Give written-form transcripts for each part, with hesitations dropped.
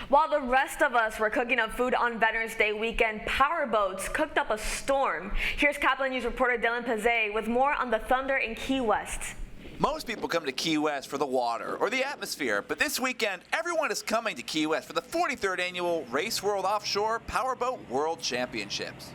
While the rest of us were cooking up food on Veterans Day weekend, Powerboats cooked up a storm. Here's Caplin News reporter Dylan Pizzay with more on the thunder in Key West. Most people come to Key West for the water or the atmosphere, but this weekend, everyone is coming to Key West for the 43rd annual Race World Offshore Powerboat World Championships.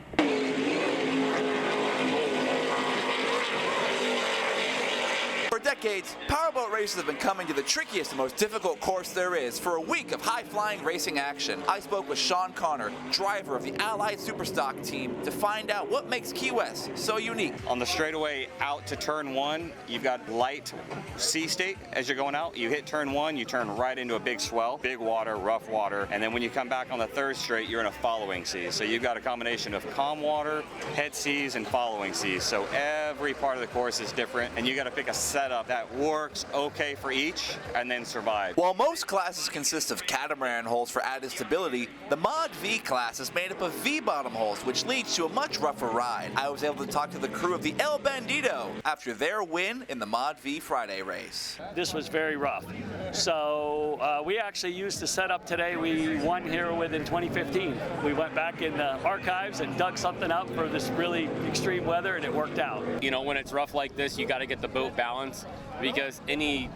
For decades, powerboat races have been coming to the trickiest and most difficult course there is for a week of high-flying racing action. I spoke with Sean Connor, driver of the Allied Superstock team, to find out what makes Key West so unique. On the straightaway out to turn one, you've got light sea state as you're going out. You hit turn one, you turn right into a big swell, big water, rough water, and then when you come back on the third straight, you're in a following sea. So you've got a combination of calm water, head seas, and following seas. So every part of the course is different, and you got to pick a setup that works okay for each and then survive. While most classes consist of catamaran holes for added stability, the Mod V class is made up of V-bottom holes, which leads to a much rougher ride. I was able to talk to the crew of the El Bandito after their win in the Mod V Friday race. This was very rough. So we actually used the setup today we won here with in 2015. We went back in the archives and dug something up for this really extreme weather, and it worked out. You know, when it's rough like this, you got to get the boat balanced, because any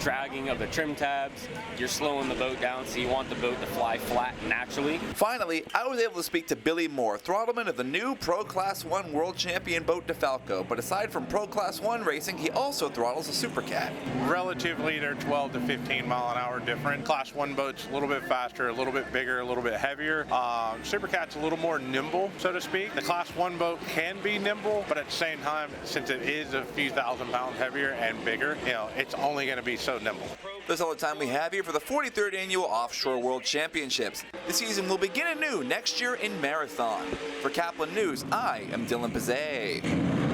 dragging of the trim tabs, you're slowing the boat down, so you want the boat to fly flat naturally. Finally, I was able to speak to Billy Moore, throttleman of the new Pro Class 1 World Champion boat DeFalco, but aside from Pro Class 1 racing, he also throttles a Super Cat. Relatively, they're 12 to 15 mile an hour different. Class 1 boat's a little bit faster, a little bit bigger, a little bit heavier. Super Cat's a little more nimble, so to speak. The Class 1 boat can be nimble, but at the same time, since it is a few thousand pounds heavier and bigger, you know, it's only going to be so nimble. That's all the time we have here for the 43rd Annual Offshore World Championships. The season will begin anew next year in Marathon. For Caplin News, I am Dylan Pizzay.